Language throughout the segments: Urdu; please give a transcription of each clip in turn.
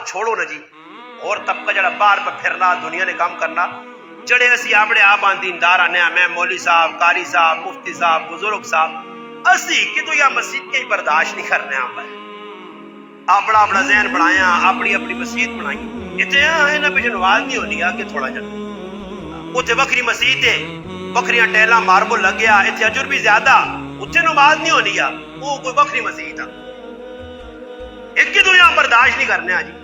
چھوڑو نا جی اور طبقہ جڑا باہر پہ پھرنا دنیا نے کام کرنا جڑے اسی اپنے آپ دیندار آنے میں مولوی صاحب قاری صاحب مفتی صاحب بزرگ صاحب اسی کہ تو یا مسجد کے برداشت نہیں کرنے اپنا اپنا ذہن بنایا اپنی اپنی مسجد بنائی اتنے پہ نماز نہیں ہونی کہ تھوڑا جا اتنے وکری مسجد ہے وکریاں ٹیلاں ماربل لگ گیا اتنے اجر بھی زیادہ اتنے نماز نہیں ہونی وہ کوئی وکری مسجد ہے ایک کی تو یہاں برداشت نہیں کرنے جی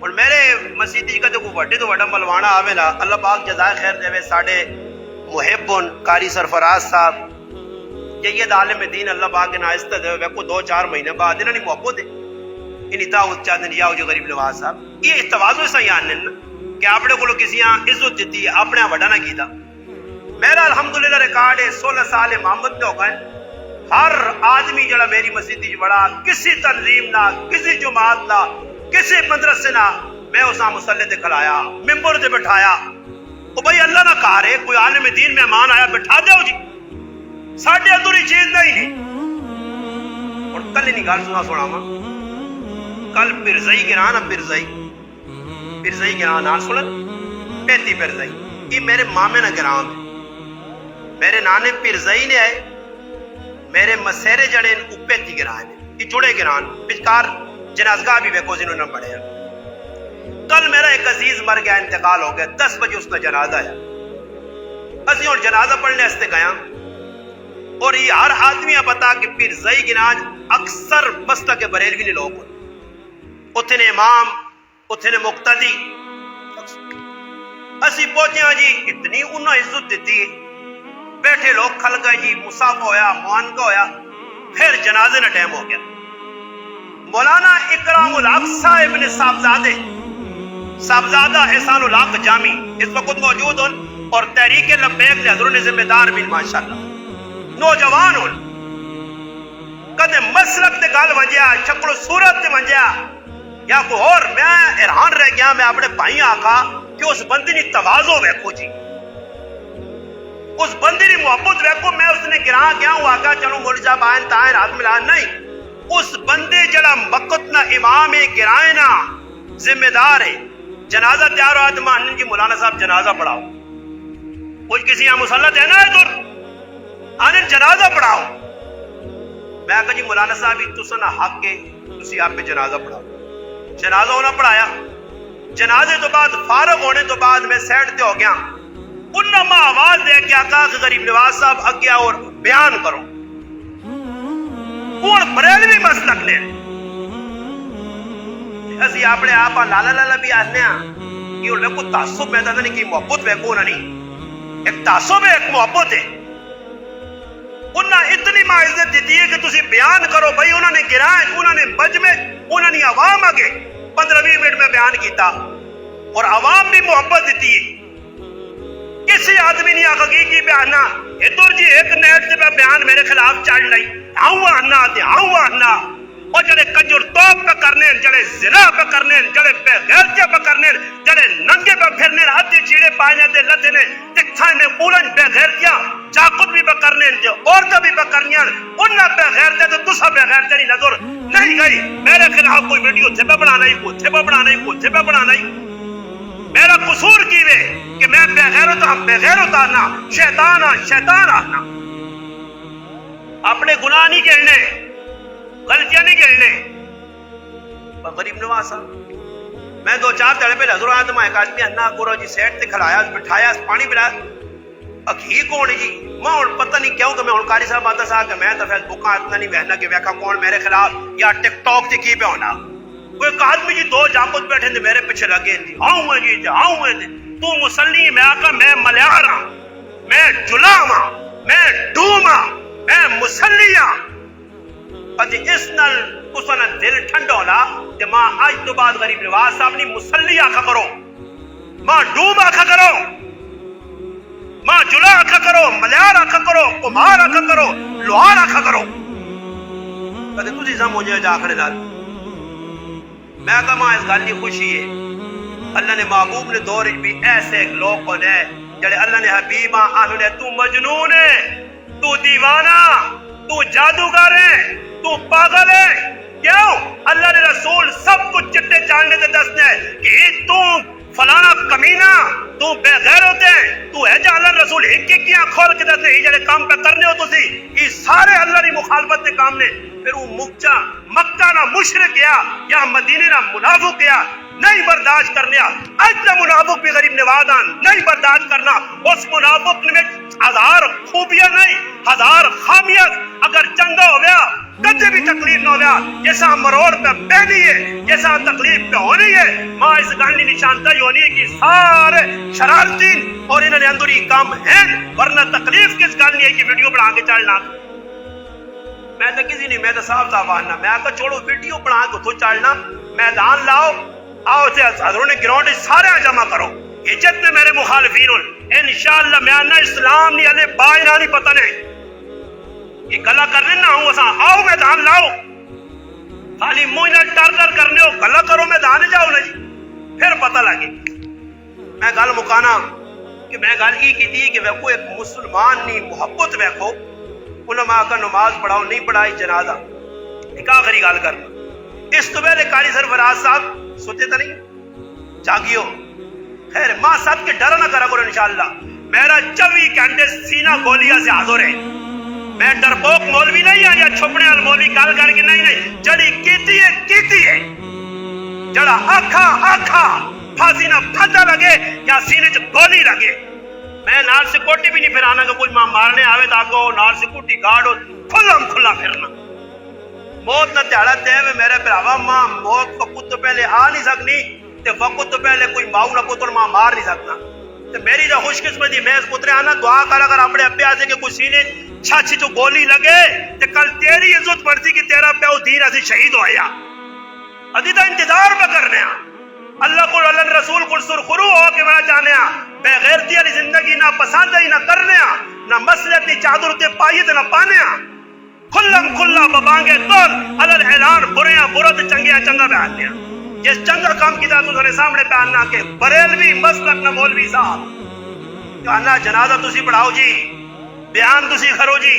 اور میرے مسجد کا تو وڈے تو وڈا ملوانا آوے نا اللہ پاک جزائے خیر دے ساڈے محبن قاری سرفراز صاحب جید عالم دین اللہ پاک نے آہستہ دے کو 2-4 مہینے بعد انہوں نے محبت ہے انہی دعوت چاہتے ہیں جو غریب نواز صاحب یہ تواضع صحیح آنے کہ اپنے کو کسی عزت دیتی ہے اپنے وڈا نہ کیتا میرا الحمدللہ ریکارڈ ہے 16 سال محمد نے ہو گئے ہر آدمی جڑا میری مسجد بڑا کسی تنظیم نہ کسی جماعت نہ کسی مدرسے نہ میں اسا مصلی تے کھلایا ممبر تے بٹھایا او بھائی اللہ نہ کہا رہے کوئی عالم دین مہمان آیا بٹھا دیو جی ساڈے ادھوری چیز نہیں اور کل نہیں گل سنا ماں کل پرزئی گران پرزئی گران نال سنن پیتی پرزئی یہ میرے مامے نہ گرام میرے نانے پرزئی نے آئے میرے مسیرے جڑے پیتی گران یہ جڑے گران بچکار جنازگاہ بھی بیکو جنہوں نے پڑھے کل میرا ایک عزیز مر گیا انتقال ہو گیا 10 بجے اس کا جنازہ ہے اسی اور جنازہ پڑھنے ہستے گیا اور یہ ہر آدمی پتا کہ پھر زئی گناج اکثر مسلک بریلوی نے لوگ اتنے امام اتنے مقتدی اسی پہنچے جی اتنی انہوں عزت دیتی بیٹھے لوگ کھل گئے جی مصافہ ہویا معانقہ ہویا پھر جنازے نہ ٹائم ہو گیا مولانا اکرام الحق صاحب نے صاحبزادہ احسان الحق جامی اس وقت موجود ہوں اور تحریک لبیک دے حضور نے ذمہ دار بھی ماشاءاللہ نوجوان ہوں کدے مسلک تے گل ونجیا شکل و صورت تے ونجیا یا کوئی اور میں حیران رہ گیا میں اپنے بھائی آقا کہ اس بندی نے تواضع ویکھو جی اس بندی نے محبت ویکھو میں اس نے گراں گیا ہوں آقا چلو مولوی صاحب آئین تائیں ہاتھ ملا نہیں اس بندے جڑا مقتنا امام گرائے نا ذمہ دار ہے جنازہ تیار ہوا تو مان جی مولانا صاحب جنازہ پڑھاؤ کچھ کسی یہاں مسلط ہے نا ادھر آنے جنازہ پڑھاؤ میں کہا جی مولانا صاحب تسا نہ حق کے تسی آپ پہ جنازہ پڑھاؤ جنازہ ہونا پڑھایا جنازے تو بعد فارغ ہونے تو بعد میں سیٹ تے ہو گیا انہوں نے آواز دے کے آقا کہ غریب نواز صاحب اگیا اور بیان کرو کون بریلوی مسلک نے اسی اپنے آپ لالا لالا بھی آنے کہ انہوں نے کوئی تعصب پیدا نہیں کی محبت ویکو نہ نہیں ایک تعصب ہے ایک محبت ہے انہوں نے اتنی معزت دیتی ہے کہ تسی بیان کرو بھائی انہوں نے گرائے انہوں نے مجمع انہوں نے عوام آگے 15-20 منٹ میں بیان کیتا اور عوام بھی محبت دیتی ہے کسی آدمی نہیں آگا کی بیانا ادھر جی ایک نیٹ سے بیان میرے خلاف چڑھ لائی آنا اور جڑے کجر توپ پہ کرنے جڑے زنا پہ کرنے جڑے بے غیرتیاں پہ کرنے جڑے ننگے پہ پھرنے ہاتھی چیڑے پائنے دے لتے نے تکھائیں میں اولن بے غیرتیاں چاقت بھی پہ کرنے جو عورتیں بھی پہ کرنیاں انہاں بے غیرتے تو تسا بے غیرتے نہیں نظر نہیں گئی میرے خلاف کوئی ویڈیو تھے پہ بنانا ہی کو تھے پہ بنانا ہی کو تھے پہ بنانا ہی میرا قصور کیوے کہ میں بے غیرت آنا شیطان آنا اپنے گناہ نہیں گھڑنے غلطیاں نہیں گھڑنے غریب نواز صاحب میں 2-4 تڑے پہ حضور آدم ایک آدمی انا گورو جی سیٹ تے کھلایا بٹھایا پانی پلایا اکی کون جی میں پتہ نہیں کیوں کہ میں قاری صاحب آتا سا کہ میں تو فیس بکاں اتنا نہیں بہنا کہ ویکھا کون میرے خلاف یا ٹک ٹاک تے کی پہ ہونا کوئی ایک آدمی جی 2 جاپت بیٹھے تھے میرے پیچھے لگے تھے آؤں جی تو مسلی میں آقا میں ملیار ہاں میں جلام ہاں میں ڈوم ہاں میں مسلی ہاں اجی اس نال اسنا دل ٹھنڈا ہونا کہ ماں آج تو بعد غریب نواز صاحب نے مسلی آکھا کرو ماں ڈوم آکھا کرو ماں جلا آکھا کرو ملیار آکھا کرو کمار آکھا کرو لوہار آکھا کرو کہتے تجھے سم ہو جائے جا کھڑے دار میں کہا ماں اس گالی خوشی ہے اللہ نے محبوب نے دور بھی ایسے لوگ کو دے جڑے اللہ نے حبیبہ آنو نے تو مجنون ہے تو دیوانہ تو جادوگر ہے تو پاگل ہے کیوں؟ اللہ نے رسول سب کچھ چٹے چاندنے سے دسنے کہ تو فلانا کمینہ، تو بے غیرت ہے، تو ہے جا اللہ رسول ایک ایک کیا کھول کے دسنے ہی جڑے کام پہ کرنے ہو تسی یہ سارے اللہ کی مخالفت کے کام نے۔ پھر وہ مکہ نہ مشرک گیا یا مدینے نہ منافق گیا نہیں برداشت کرنے، اجلا منافق بھی غریب نوازان نہیں برداشت کرنا۔ اس منافق میں ہزار خوبیاں نہیں، ہزار خامیت، اگر چنگا ہو گیا کدے بھی تکلیف نہ ہو گیا، جیسا مروڑ پہ پہنی ہے، جیسا تکلیف پہ ہونی ہے، ماں اس گانڈی نشانتائی ہونی ہے کہ سارے شرارتین اور انہوں نے اندری کام ہیں، ورنہ تکلیف کس گانڈی ہے کہ ویڈیو بنا کے چڑھنا۔ میں تو کسی نہیں، میں تو صاف صاف آنا، میں آتا چھوڑو ویڈیو بنا کے تو چڑھنا، میدان لاؤ، آؤ سے حضروں نے گراؤنڈ سارے جمع کرو، یہ جتنے میرے مخالفین ہوں انشاءاللہ میں آنا اسلام نہیں علیہ بائنا نہیں پتہ نہیں یہ گلا کرنے نہ ہوں اساں، آؤ میدان لاؤ، خالی موئنہ ٹر کرنے ہو گلا کرو میدان جاؤ نا جی، پھر پتہ لگے۔ میں گل مکانا کہ میں گل کی تھی کہ ویکو ایک مسلمان نہیں محبت ویکو علماء کا نماز پڑھاؤ نہیں پڑھائی جنازہ ایک آخری گل کرنا۔ اس تو پہلے قاری سرفراز صاحب سوچے تو نہیں جاگیو خیر ماں سب کے ڈر نہ کرا کرو انشاءاللہ، میرا 24 گھنٹے سینہ گولیا سے حاضر ہے، میں ڈرپوک مولوی نہیں آ یا چھپنے والا مولوی گل کر کے نہیں، جڑی کیتی ہے جڑا آکھا پھانسی نہ پھدا لگے یا سینے چ گولی لگے، میں نال سکوٹی بھی نہیں پھرانا کہ کوئی ماں مارنے آوے تاکو نال سکوٹی گارڈ کھلا پھرنا۔ موت نہ تیڑا تے میرے پراوا ماں موت وقت تو پہلے آ نہیں سکنی تے وقت تو پہلے کوئی ماؤ نہ پتر ماں مار نہیں سکتا تے میری جو خوش قسمتی میں اس پترے آنا دعا کر اگر اپنے ابے آسے کہ کوئی سینے چھاچی تو گولی لگے تے کل تیری عزت بڑھتی کہ تیرا پیو دین ایسی شہید ہویا ادھی دا انتظار میں کرنے اللہ کو اللہ رسول کو سرخرو ہو کے بڑا جانے بے غیرتی والی زندگی نہ پسند ہی نہ کرنے نہ مسلط کی چادر تے پائیے تے نہ پانے کھلا ببانگے تول علل اعلان بریاں برت چنگیاں چنگا بیان دیا جس چنگا کام کیتا تو تھوڑے سامنے بیاننا کہ بریلوی مسلک نہ مولوی صاحب کہنا جنازہ تسی پڑھاؤ جی بیان تسی کرو جی